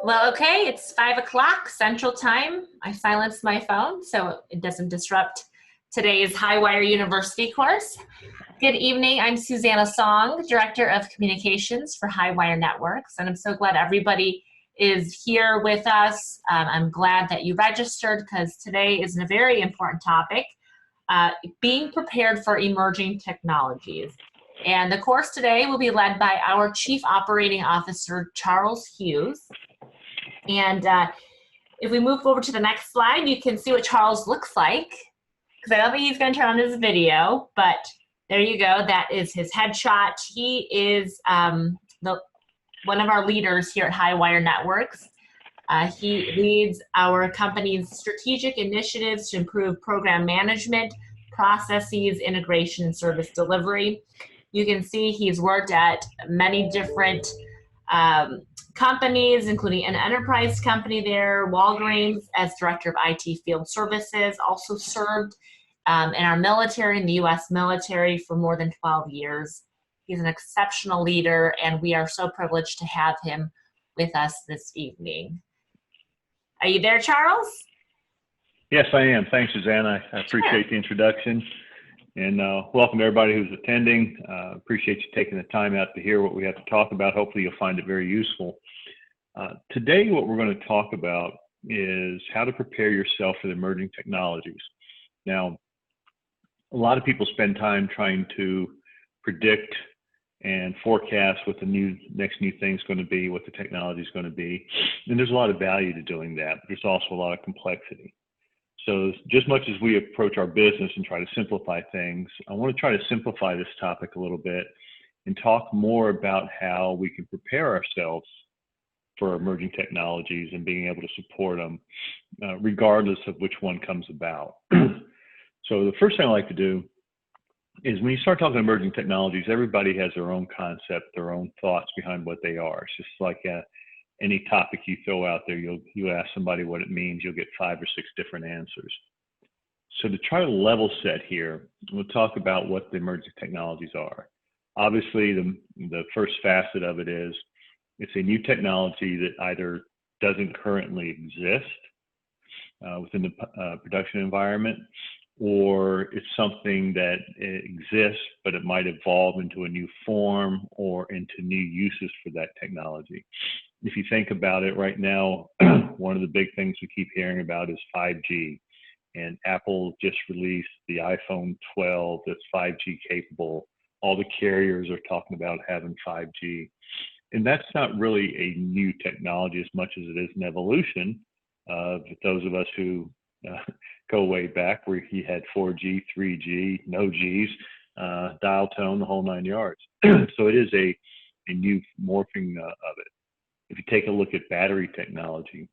Well, okay, it's 5 o'clock Central Time. I silenced my phone so it doesn't disrupt today's Highwire University course. Good evening, I'm Susanna Song, Director of Communications for Highwire Networks, and I'm so glad everybody is here with us. I'm glad that you registered because today is a very important topic, being prepared for emerging technologies. And the course today will be led by our Chief Operating Officer, Charles Hughes. And if we move over to the next slide, you can see what Charles looks like. Because I don't think he's going to turn on his video, but there you go. That is his headshot. He is one of our leaders here at Highwire Networks. He leads our company's strategic initiatives to improve program management, processes, integration, and service delivery. You can see he's worked at many different companies, including an enterprise company there, Walgreens, as Director of IT Field Services, also served in our military, in the U.S. military for more than 12 years. He's an exceptional leader, and we are so privileged to have him with us this evening. Are you there, Charles? Yes, I am. Thanks, Susanna. I appreciate the introduction. And welcome to everybody who's attending. Appreciate you taking the time out to hear what we have to talk about. Hopefully you'll find it very useful. Today, what we're going to talk about is how to prepare yourself for the emerging technologies. Now, a lot of people spend time trying to predict and forecast what the next new thing is going to be, what the technology is going to be. And there's a lot of value to doing that, but there's also a lot of complexity. So just much as we approach our business and try to simplify things, I want to try to simplify this topic a little bit and talk more about how we can prepare ourselves for emerging technologies and being able to support them, regardless of which one comes about. So the first thing I like to do is when you start talking emerging technologies, everybody has their own concept, their own thoughts behind what they are. It's just like any topic you throw out there, you ask somebody what it means, you'll get 5 or 6 different answers. So to try to level set here, we'll talk about what the emerging technologies are. Obviously, the first facet of it is it's a new technology that either doesn't currently exist within the production environment, or it's something that exists, but it might evolve into a new form or into new uses for that technology. If you think about it right now, one of the big things we keep hearing about is 5G. And Apple just released the iPhone 12 that's 5G capable. All the carriers are talking about having 5G. And that's not really a new technology as much as it is an evolution of those of us who go way back, where he had 4G, 3G, no Gs, dial tone, the whole 9 yards. So it is a new morphing of it. If you take a look at battery technology,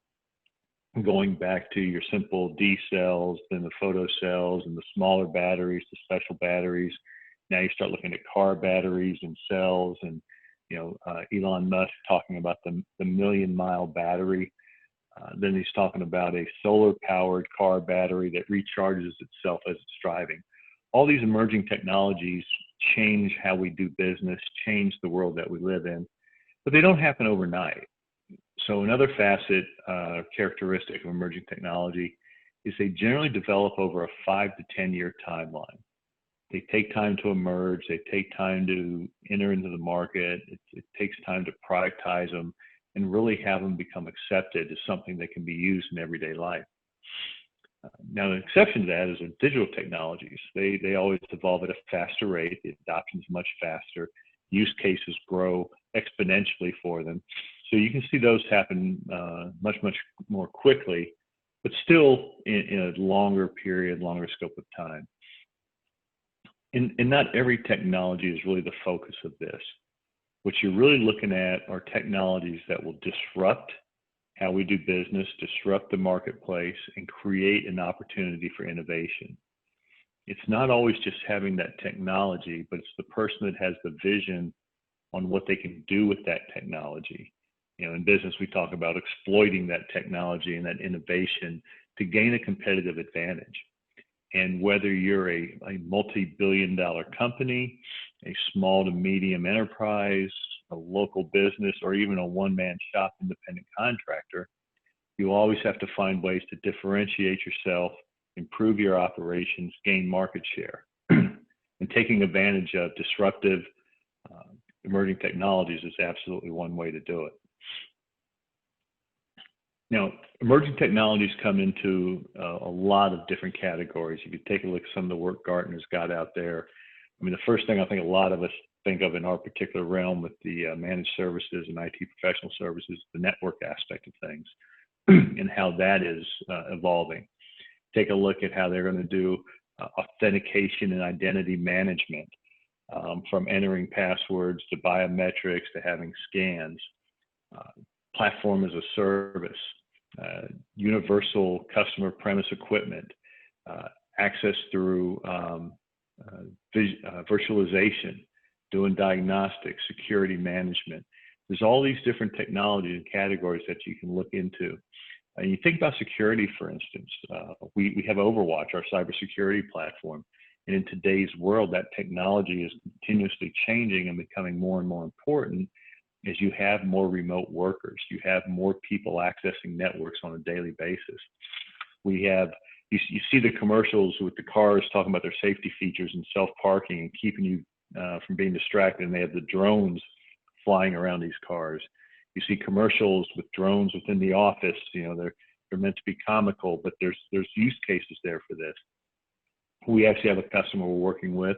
going back to your simple D cells, then the photo cells, and the smaller batteries, the special batteries. Now you start looking at car batteries and cells, and Elon Musk talking about the million-mile battery. Then he's talking about a solar-powered car battery that recharges itself as it's driving. All these emerging technologies change how we do business, change the world that we live in, but they don't happen overnight. So another facet, characteristic of emerging technology is they generally develop over a 5 to 10 year timeline. They take time to emerge. They take time to enter into the market. It takes time to productize them and really have them become accepted as something that can be used in everyday life. Now, the exception to that is the digital technologies. They always evolve at a faster rate. The adoption is much faster. Use cases grow exponentially for them. So you can see those happen much more quickly, but still in a longer period, longer scope of time. And not every technology is really the focus of this. What you're really looking at are technologies that will disrupt how we do business, disrupt the marketplace, and create an opportunity for innovation. It's not always just having that technology, but it's the person that has the vision on what they can do with that technology. In business, we talk about exploiting that technology and that innovation to gain a competitive advantage. And whether you're a multi-billion-dollar company, a small to medium enterprise, a local business or even a one-man shop independent contractor, you always have to find ways to differentiate yourself, improve your operations, gain market share. And taking advantage of disruptive emerging technologies is absolutely one way to do it. Now, emerging technologies come into a lot of different categories. If you take a look at some of the work Gartner's got out there, I mean, the first thing I think a lot of us think of in our particular realm with the managed services and IT professional services, the network aspect of things and how that is evolving. Take a look at how they're going to do authentication and identity management, from entering passwords to biometrics to having scans, platform as a service, universal customer premise equipment, access through virtualization, doing diagnostics, security management. There's all these different technologies and categories that you can look into. And you think about security, for instance, we have Overwatch, our cybersecurity platform. And in today's world, that technology is continuously changing and becoming more and more important as you have more remote workers. You have more people accessing networks on a daily basis. We have, you see the commercials with the cars talking about their safety features and self-parking and keeping you from being distracted. And they have the drones flying around these cars. You see commercials with drones within the office. You know, they're meant to be comical, but there's use cases there for this. We actually have a customer we're working with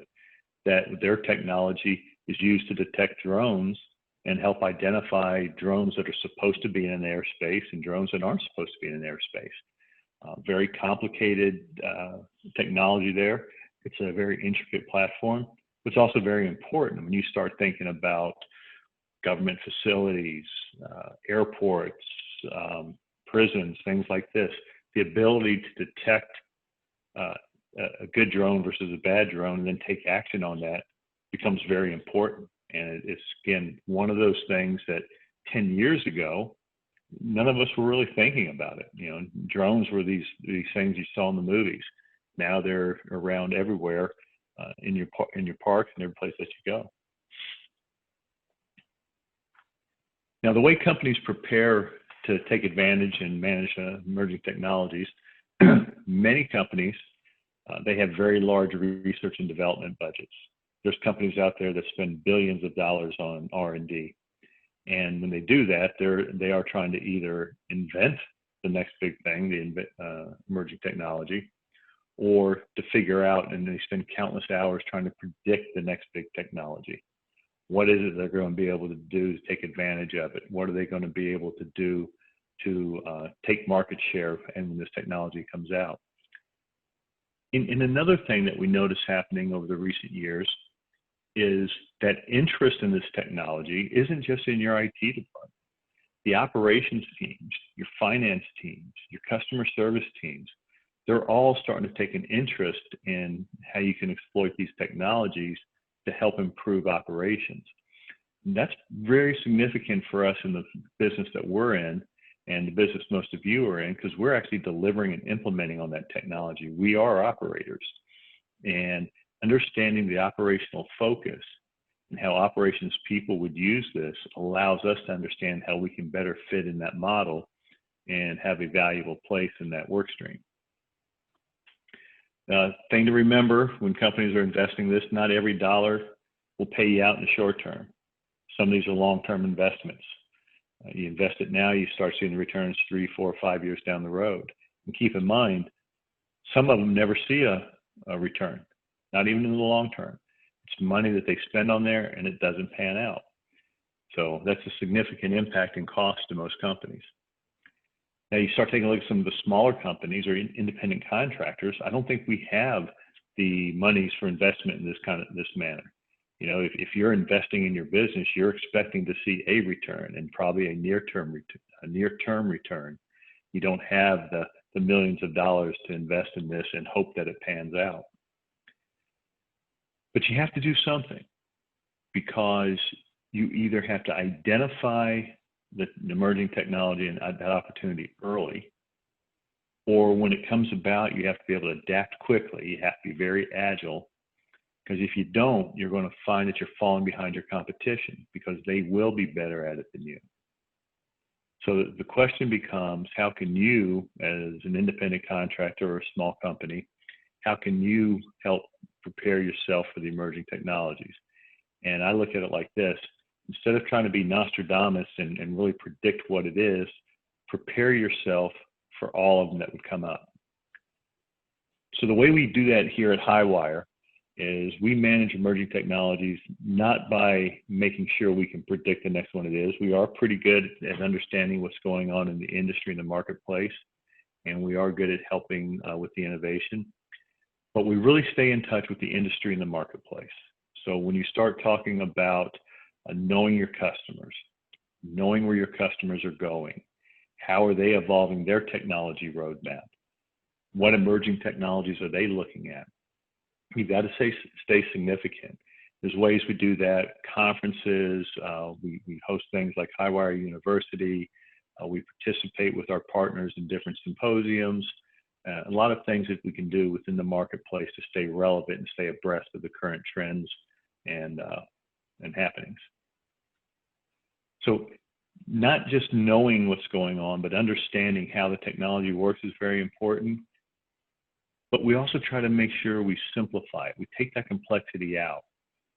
that their technology is used to detect drones and help identify drones that are supposed to be in an airspace and drones that aren't supposed to be in an airspace. Very complicated technology there. It's a very intricate platform. It's also very important when you start thinking about government facilities, airports, prisons, things like this. The ability to detect a good drone versus a bad drone and then take action on that becomes very important. And it's, again, one of those things that 10 years ago, none of us were really thinking about it. You know, drones were these things you saw in the movies. Now they're around everywhere, in your parks and every place that you go. Now, the way companies prepare to take advantage and manage emerging technologies, many companies, they have very large research and development budgets. There's companies out there that spend billions of dollars on R&D. And when they do that, they are trying to either invent the next big thing, the emerging technology, or to figure out, and they spend countless hours trying to predict the next big technology. What is it they're going to be able to do to take advantage of it? What are they going to be able to do to take market share and when this technology comes out? And another thing that we notice happening over the recent years is that interest in this technology isn't just in your IT department. The operations teams, your finance teams, your customer service teams, they're all starting to take an interest in how you can exploit these technologies to help improve operations. And that's very significant for us in the business that we're in and the business most of you are in, because we're actually delivering and implementing on that technology. We are operators, and understanding the operational focus and how operations people would use this allows us to understand how we can better fit in that model and have a valuable place in that work stream. Thing to remember when companies are investing this, not every dollar will pay you out in the short term. Some of these are long-term investments. You invest it now, you start seeing the returns 3, 4, 5 years down the road. And keep in mind, some of them never see a return, not even in the long term. It's money that they spend on there and it doesn't pan out. So that's a significant impact in cost to most companies. Now you start taking a look at some of the smaller companies or independent contractors. I don't think we have the monies for investment in this manner. You know, if you're investing in your business, you're expecting to see a return and probably a near-term return. You don't have the millions of dollars to invest in this and hope that it pans out. But you have to do something, because you either have to identify the emerging technology and that opportunity early, or when it comes about, you have to be able to adapt quickly. You have to be very agile Because if you don't, you're going to find that you're falling behind your competition because they will be better at it than you. So the question becomes, how can you, as an independent contractor or a small company, how can you help prepare yourself for the emerging technologies? And I look at it like this: instead of trying to be Nostradamus and really predict what it is, prepare yourself for all of them that would come up. So the way we do that here at Highwire is we manage emerging technologies not by making sure we can predict the next one it is. We are pretty good at understanding what's going on in the industry and the marketplace, and we are good at helping with the innovation. But we really stay in touch with the industry and the marketplace. So when you start talking about knowing your customers, knowing where your customers are going, how are they evolving their technology roadmap? What emerging technologies are they looking at? You've got to stay significant. There's ways we do that: conferences, we host things like Highwire University, we participate with our partners in different symposiums, a lot of things that we can do within the marketplace to stay relevant and stay abreast of the current trends and happenings. So not just knowing what's going on, but understanding how the technology works is very important. But we also try to make sure we simplify it. We take that complexity out.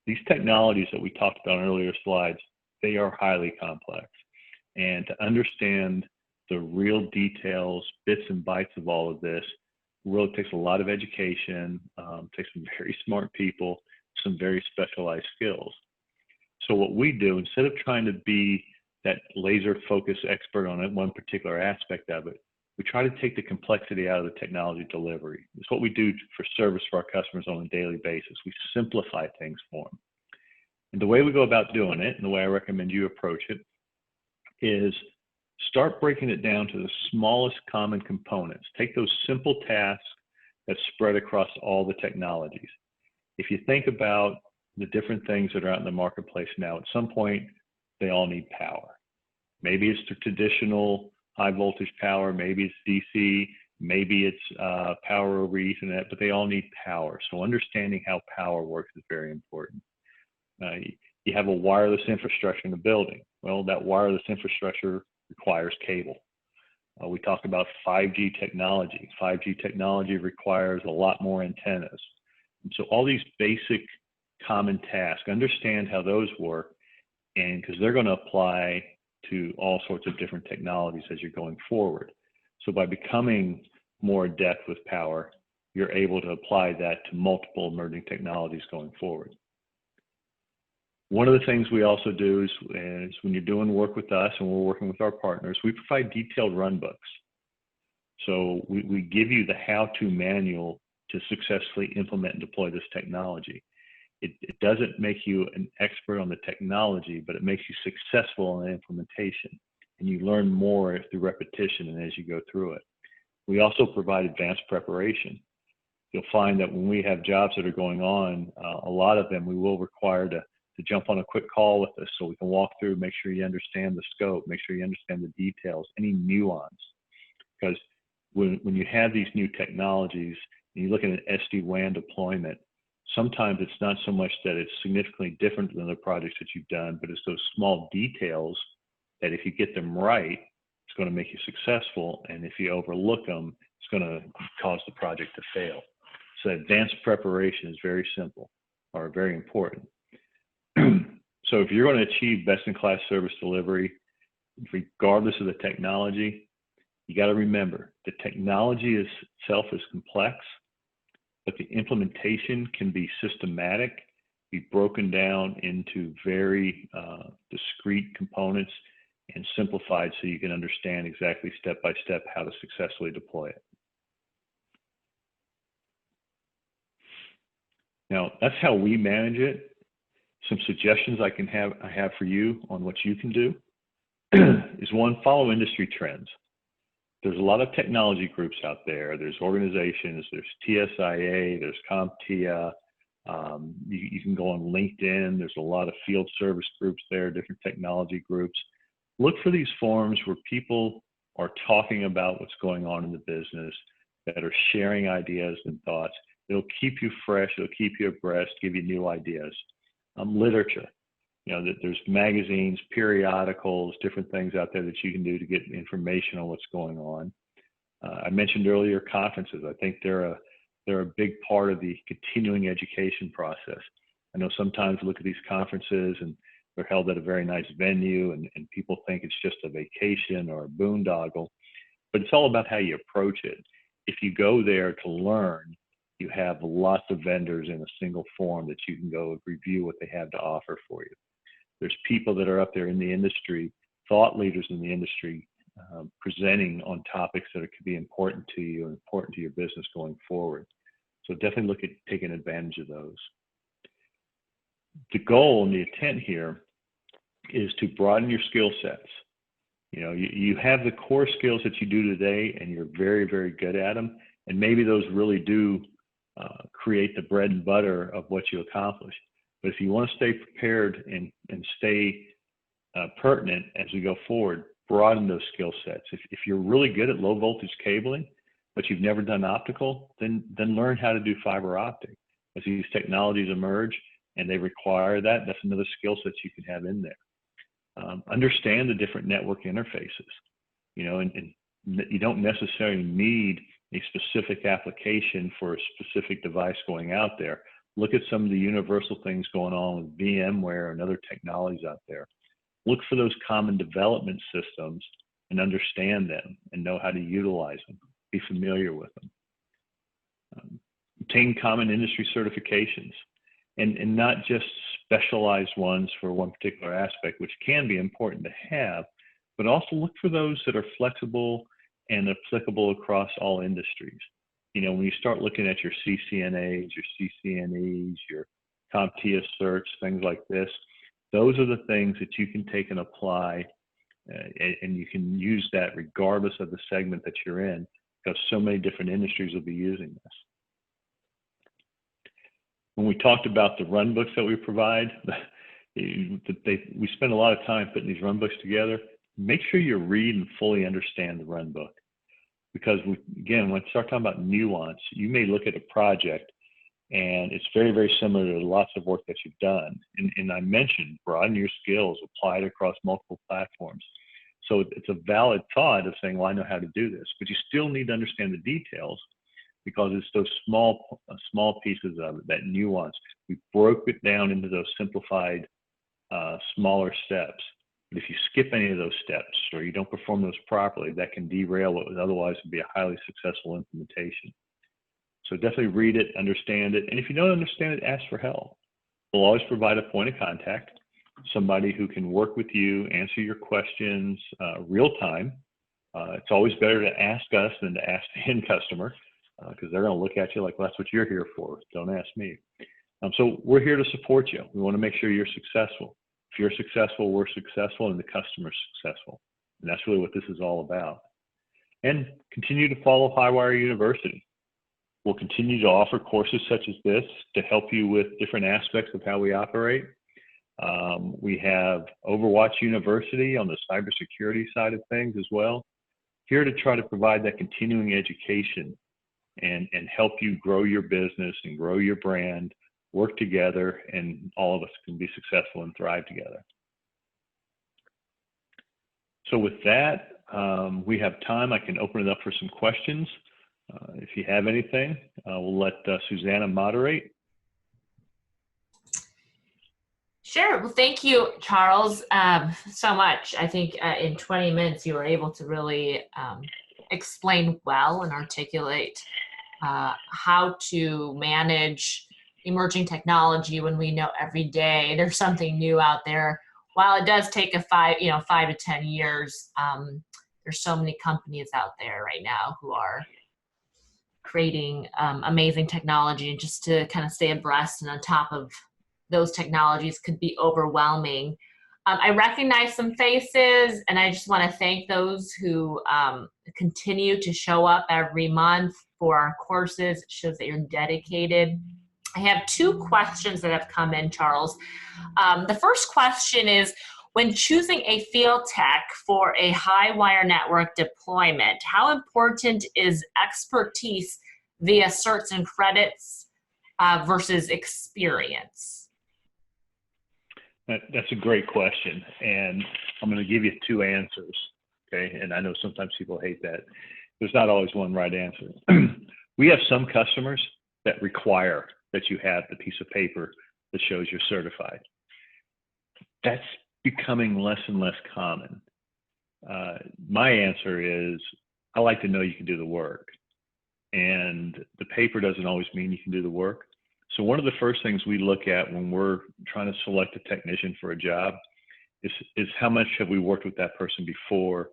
These technologies that we talked about in earlier slides, they are highly complex. And to understand the real details, bits and bytes of all of this, really takes a lot of education, takes some very smart people, some very specialized skills. So what we do, instead of trying to be that laser focused expert on it, one particular aspect of it, we try to take the complexity out of the technology delivery. It's what we do for service for our customers on a daily basis. We simplify things for them. And the way we go about doing it, and the way I recommend you approach it, is start breaking it down to the smallest common components. Take those simple tasks that spread across all the technologies. If you think about the different things that are out in the marketplace now, at some point, they all need power. Maybe it's the traditional high voltage power, maybe it's DC, maybe it's power over Ethernet, but they all need power. So understanding how power works is very important. You have a wireless infrastructure in the building. Well, that wireless infrastructure requires cable. We talk about 5G technology. 5G technology requires a lot more antennas. And so all these basic common tasks, understand how those work, and because they're going to apply to all sorts of different technologies as you're going forward. So by becoming more adept with power, you're able to apply that to multiple emerging technologies going forward. One of the things we also do is when you're doing work with us and we're working with our partners, we provide detailed run books. So we give you the how-to manual to successfully implement and deploy this technology. It doesn't make you an expert on the technology, but it makes you successful in the implementation. And you learn more through repetition and as you go through it. We also provide advanced preparation. You'll find that when we have jobs that are going on, a lot of them we will require to jump on a quick call with us so we can walk through, make sure you understand the scope, make sure you understand the details, any nuance. Because when you have these new technologies and you look at an SD-WAN deployment, sometimes it's not so much that it's significantly different than the projects that you've done, but it's those small details that if you get them right, it's going to make you successful. And if you overlook them, it's going to cause the project to fail. So advanced preparation is very simple or very important. So if you're going to achieve best-in-class service delivery, regardless of the technology, you got to remember the technology itself is complex, but the implementation can be systematic, be broken down into very discrete components and simplified so you can understand exactly step by step how to successfully deploy it. Now, that's how we manage it. Some suggestions I have for you on what you can do is one, follow industry trends. There's a lot of technology groups out there. There's organizations, there's TSIA, there's CompTIA. You can go on LinkedIn. There's a lot of field service groups there, different technology groups. Look for these forums where people are talking about what's going on in the business, that are sharing ideas and thoughts, It'll keep you fresh. It'll keep you abreast, give you new ideas. Literature. That there's magazines, periodicals, different things out there that you can do to get information on what's going on. I mentioned earlier conferences. I think they're a big part of the continuing education process. I know sometimes we look at these conferences and they're held at a very nice venue and people think it's just a vacation or a boondoggle, but it's all about how you approach it. If you go there to learn, you have lots of vendors in a single forum that you can go review what they have to offer for you. There's people that are up there in the industry, thought leaders in the industry, presenting on topics that could be important to you and important to your business going forward. So definitely look at taking advantage of those. The goal and the intent here is to broaden your skill sets. You have the core skills that you do today and you're very, very good at them. And maybe those really do create the bread and butter of what you accomplish. But if you want to stay prepared and stay pertinent as we go forward, broaden those skill sets. If you're really good at low voltage cabling, but you've never done optical, then learn how to do fiber optic. As these technologies emerge and they require that, that's another skill set you can have in there. Understand the different network interfaces, and you don't necessarily need a specific application for a specific device going out there. Look at some of the universal things going on with VMware and other technologies out there. Look for those common development systems and understand them and know how to utilize them. Be familiar with them. Obtain common industry certifications and not just specialized ones for one particular aspect, which can be important to have, but also look for those that are flexible and applicable across all industries. When you start looking at your CCNAs, your CCNEs, your CompTIA certs, things like this, those are the things that you can take and apply, and you can use that regardless of the segment that you're in, because so many different industries will be using this. When we talked about the run books that we provide, we spend a lot of time putting these run books together. Make sure you read and fully understand the run book. Because again, when I start talking about nuance, you may look at a project and it's very, very similar to lots of work that you've done. And I mentioned broaden your skills, apply it across multiple platforms. So it's a valid thought of saying, well, I know how to do this, but you still need to understand the details because it's those small pieces of it, that nuance. We broke it down into those simplified, smaller steps. But if you skip any of those steps or you don't perform those properly, that can derail what would otherwise be a highly successful implementation. So definitely read it, understand it. And if you don't understand it, ask for help. We'll always provide a point of contact, somebody who can work with you, answer your questions real time. It's always better to ask us than to ask the end customer because they're going to look at you like, well, that's what you're here for. Don't ask me. So we're here to support you. We want to make sure you're successful. If you're successful, we're successful, and the customer's successful. And that's really what this is all about. And continue to follow Highwire University. We'll continue to offer courses such as this to help you with different aspects of how we operate. We have Overwatch University on the cybersecurity side of things as well, here to try to provide that continuing education and help you grow your business and grow your brand, work together, and all of us can be successful and thrive together. So with that, we have time. I can open it up for some questions. If you have anything, we'll let Susanna moderate. Sure. Well, thank you, Charles, so much. I think in 20 minutes, you were able to really explain well and articulate how to manage emerging technology when we know every day there's something new out there. While it does take 5 to 10 years, there's so many companies out there right now who are creating amazing technology, and just to kind of stay abreast and on top of those technologies could be overwhelming. I recognize some faces, and I just want to thank those who continue to show up every month for our courses. It shows that you're dedicated. I have 2 questions that have come in, Charles. The first question is, when choosing a field tech for a high wire network deployment, how important is expertise via certs and credits versus experience? That's a great question, and I'm going to give you two answers, okay? And I know sometimes people hate that. There's not always one right answer. We have some customers that require that you have the piece of paper that shows you're certified. That's becoming less and less common. My answer is, I like to know you can do the work. And the paper doesn't always mean you can do the work. So one of the first things we look at when we're trying to select a technician for a job is how much have we worked with that person before?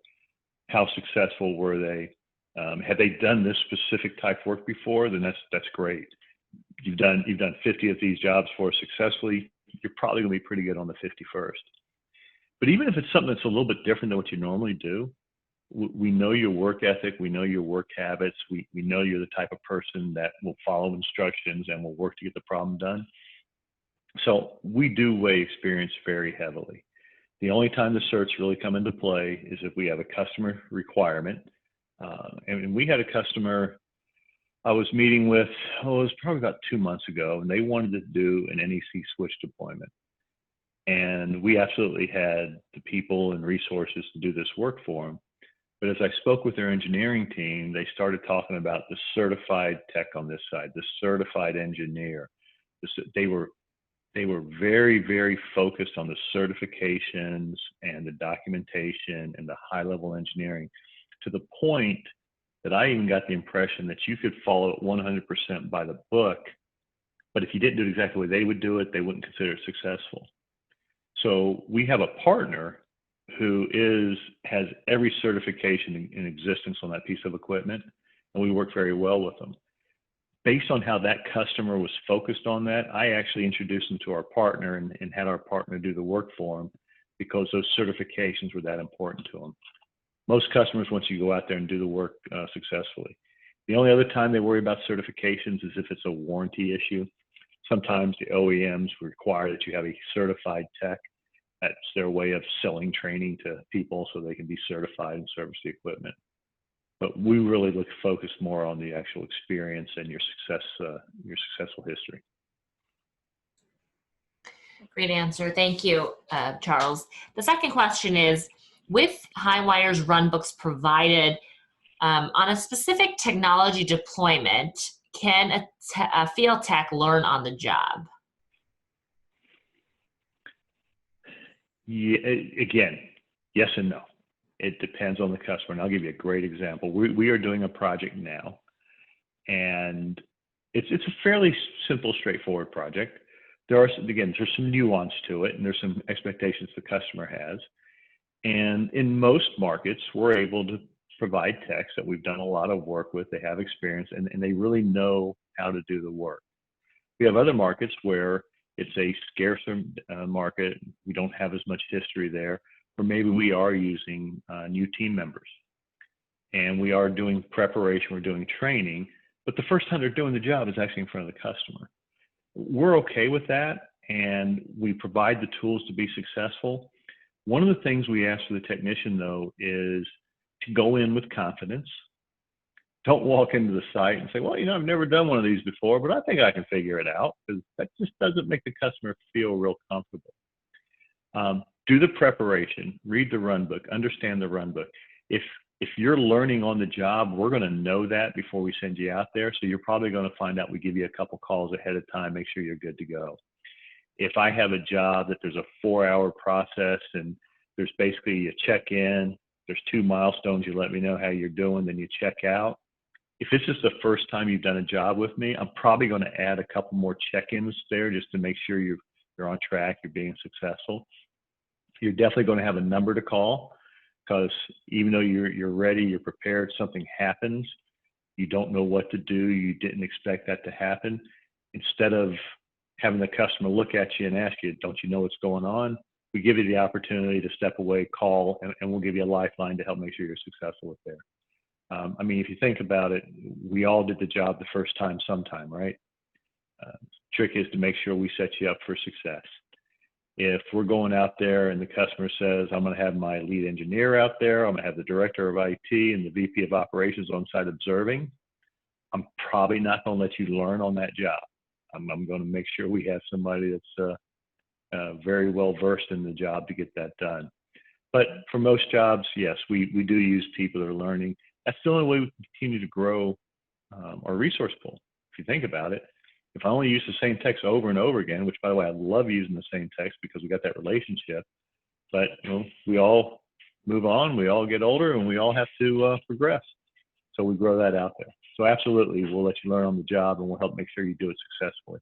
How successful were they? Had they done this specific type of work before? Then that's great. You've done 50 of these jobs for us successfully. You're probably going to be pretty good on the 51st. But even if it's something that's a little bit different than what you normally do, we know your work ethic, we know your work habits, we know you're the type of person that will follow instructions and will work to get the problem done. So we do weigh experience very heavily. The only time the certs really come into play is if we have a customer requirement. And we had a customer I was meeting with, it was probably about 2 months ago, and they wanted to do an NEC switch deployment. And we absolutely had the people and resources to do this work for them. But as I spoke with their engineering team, they started talking about the certified tech on this side, the certified engineer. They were very, very focused on the certifications and the documentation and the high-level engineering, to the point that I even got the impression that you could follow it 100% by the book, but if you didn't do it exactly the way they would do it, they wouldn't consider it successful. So we have a partner who has every certification in existence on that piece of equipment, and we work very well with them. Based on how that customer was focused on that, I actually introduced them to our partner and had our partner do the work for them, because those certifications were that important to them. Most customers want you to go out there and do the work successfully. The only other time they worry about certifications is if it's a warranty issue. Sometimes the OEMs require that you have a certified tech. That's their way of selling training to people so they can be certified and service the equipment. But we really focus more on the actual experience and your successful history. Great answer. Thank you, Charles. The second question is, with Highwire's runbooks provided on a specific technology deployment, can a field tech learn on the job? Yeah, again, yes and no. It depends on the customer. And I'll give you a great example. We are doing a project now, and it's a fairly simple, straightforward project. There's some nuance to it, and there's some expectations the customer has. And in most markets, we're able to provide techs that we've done a lot of work with. They have experience, and they really know how to do the work. We have other markets where it's a scarcer market. We don't have as much history there, or maybe we are using new team members. And we are doing preparation, we're doing training, but the first time they're doing the job is actually in front of the customer. We're okay with that, and we provide the tools to be successful. One of the things we ask for the technician, though, is to go in with confidence. Don't walk into the site and say, well, I've never done one of these before, but I think I can figure it out, because that just doesn't make the customer feel real comfortable. Do the preparation, read the run book, understand the run book. If you're learning on the job, we're going to know that before we send you out there. So you're probably going to find out. We give you a couple calls ahead of time, make sure you're good to go. If I have a job that there's a 4-hour process and there's basically you check in, there's 2 milestones, you let me know how you're doing, then you check out. If this is the first time you've done a job with me, I'm probably going to add a couple more check-ins there just to make sure you're on track, you're being successful. You're definitely going to have a number to call, because even though you're ready, you're prepared, something happens, you don't know what to do, you didn't expect that to happen. Instead of having the customer look at you and ask you, don't you know what's going on? We give you the opportunity to step away, call, and we'll give you a lifeline to help make sure you're successful with there. If you think about it, we all did the job the first time sometime, right? Trick is to make sure we set you up for success. If we're going out there and the customer says, I'm going to have my lead engineer out there, I'm going to have the director of IT and the VP of operations on site observing, I'm probably not going to let you learn on that job. I'm going to make sure we have somebody that's very well versed in the job to get that done. But for most jobs, yes, we do use people that are learning. That's the only way we can continue to grow our resource pool. If you think about it, if I only use the same text over and over again, which by the way, I love using the same text because we got that relationship, but we all move on, we all get older, and we all have to progress. So we grow that out there. So absolutely, we'll let you learn on the job, and we'll help make sure you do it successfully.